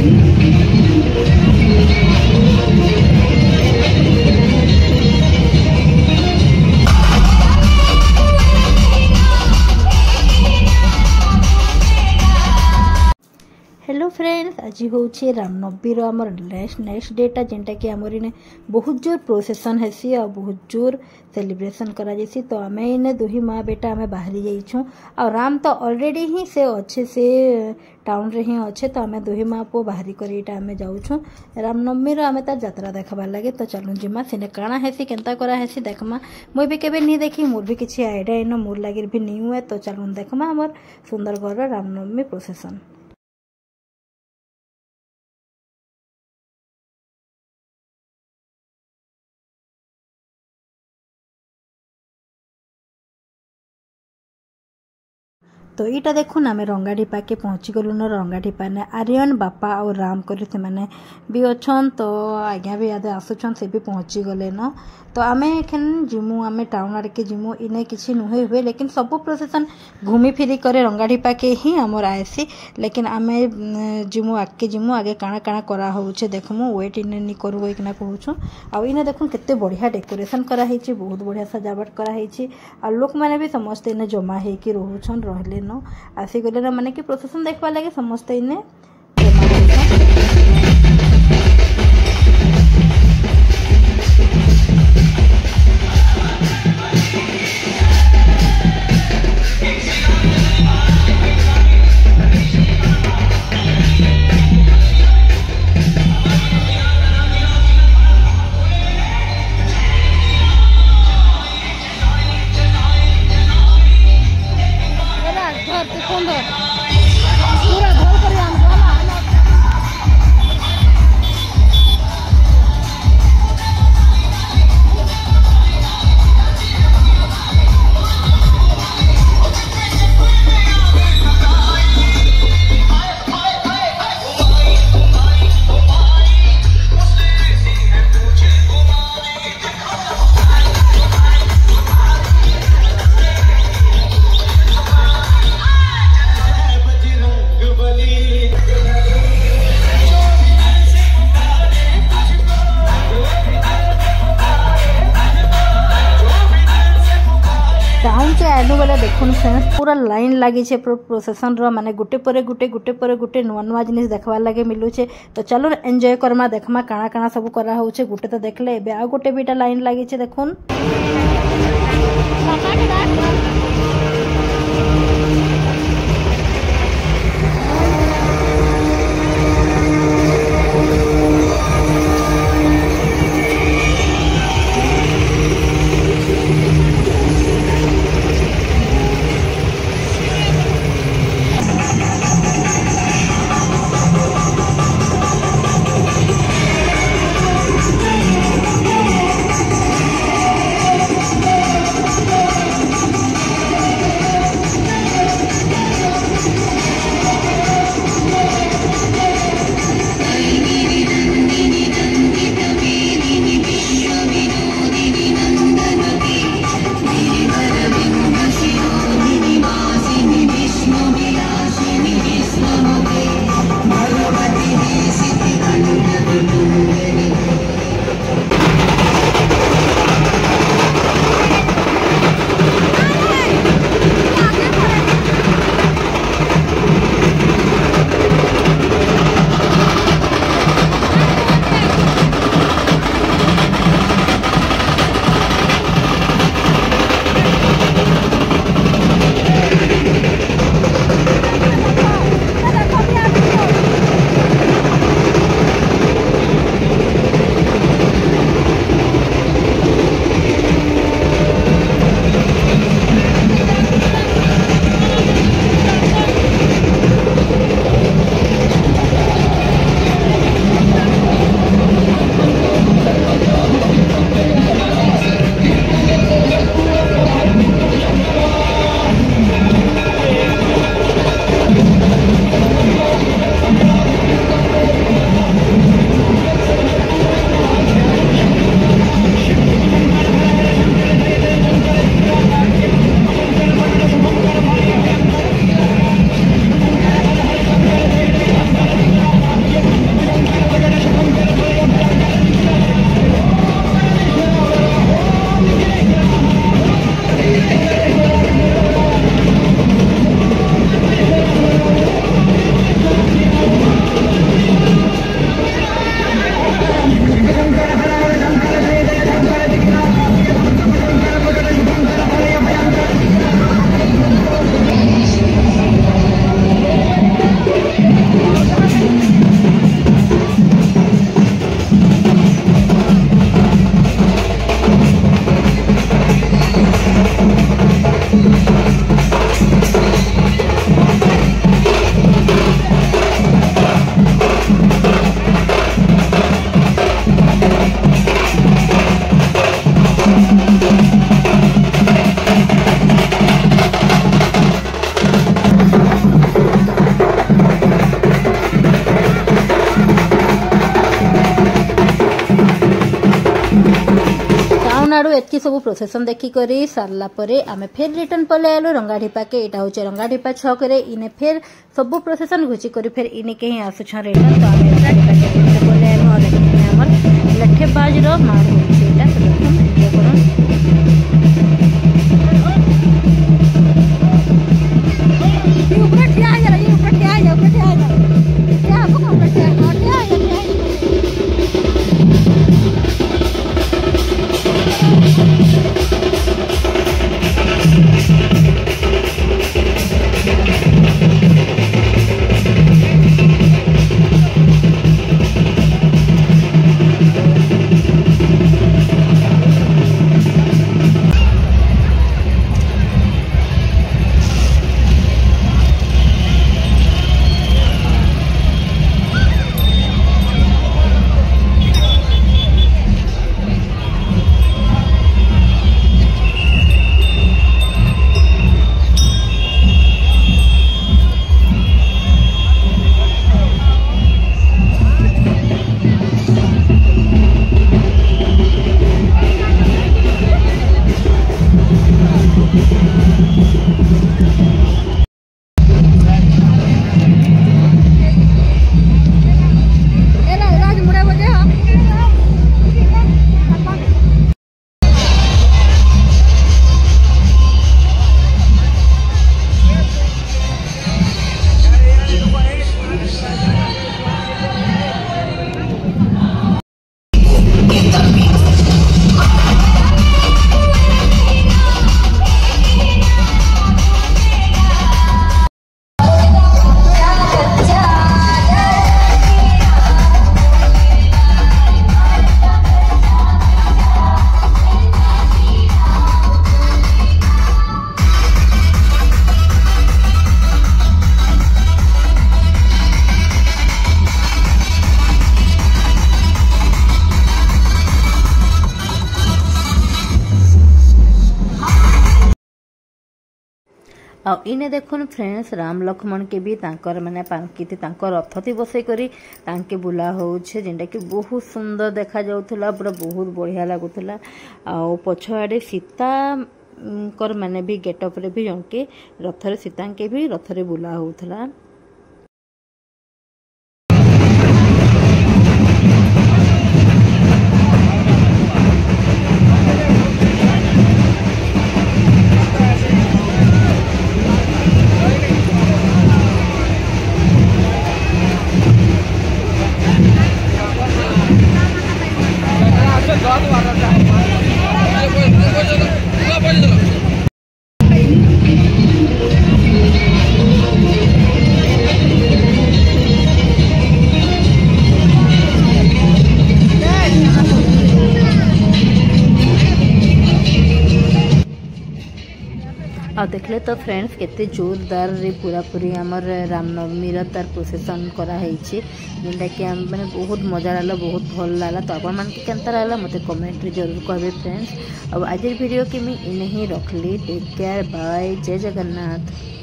Hello friends, आज हूँ रामनवमी आमर नेक्स्ट डेटा जेनटा कि आमर इने बहुत जोर प्रोसेसन हेसी और बहुत जोर सेलिब्रेशन करा जैसी। तो आम इने दुही माँ बेटा आम बाहरी जाइछुँ आ राम तो ऑलरेडी ही से अच्छे से टाउन रे ही अच्छे। तो आम दुही माँ पु बाहरी कर आम जाऊँ रामनवमी आम तार यात्रा देखबार लगे। तो चलू जिमा सिने काଣା हेसी केनता करा हेसी देखमा। मुई भी केबे नहीं देखी, मोर भी किसी आइडिया इन मोर लगे भी नहीं हुए। तो चलू देखमा आमर सुंदरगढ़ रामनवमी प्रोसेसन। तो यहाँ देखुन आम रंगाढिपा के पहुँची गलु न। रंगाढिपा ने आर्यन बापा और राम कर भी अच्छन। तो आज्ञा भी याद आसुचन से भी पहुँची गले न। तो आम एखन जिमु आम टाउन आड़ के जिमु इने किसी नुहे हुए, लेकिन सबू प्रोसेसन घूमी फिरी करे रंगाढिपा के ही आमर आएसी। लेकिन आम जिमु आगे जिमु आगे काଣା काଣା करा होउछे देखमु। वेट इने नि करू इकना कहूछु। आ इने देखुन केते बढ़िया डेकोरेशन करा हेछि, बहुत बढ़िया सजावट करा हेछि। आ लोक माने भी समस्त इने जमा हे कि रहउछन रहले न आसी गले न माने कि प्रोसेसन देखबा लगे समस्त इने जमा होउछन। आनु बेले देखुन फ्रेंड्स पूरा लाइन लगी छे प्रोसेसन रो माने गुटे परे गुटे नुआ नुआ जिनिस देखबार लगे मिलू छे। तो चलो एंजॉय करमा देखमा काଣା काଣା सब करा हो छे। गुटे तो देखले एबे आ गुटे बीटा लाइन लगी छे देखुन। एतकी सब प्रोसेसन देखिक सारला आम फिर रिटर्न पले आलु रंगाढिपा के। यहाँ हूँ रंगाढिपा छक इने फिर सब प्रोसेसन घुची कर फिर इने के आसुछ रिटर्न। तो आम रंगाढिपा पले आलु लठेबाज माड़ आ इने देखुन फ्रेंड्स राम लक्ष्मण के भी तांकर माने पांकिति तांकर रथ थी बसई करी तांके बुला होउछे जेंटा कि बहुत सुंदर देखा जाउथला पूरा बहुत बढ़िया लागुथला। आ पछआडे सीता कर माने भी गेटअप रे भी जंके रथरे सीता के भी रथरे बुला होउथला। आ देखले तो फ्रेंड्स केते जोरदार रे पूरा पूरी हमर रामनवमी तार प्रोसेसन करा हेछि जेंटा कि हम माने बहुत मजा लागला बहुत भल लागला। तो अपन मन के केनता लागला मते कमेंट रे जरूर कहबे फ्रेंड्स। अब आज वीडियो के मैं इने ही रखली। टेक केयर बाय जय जगन्नाथ।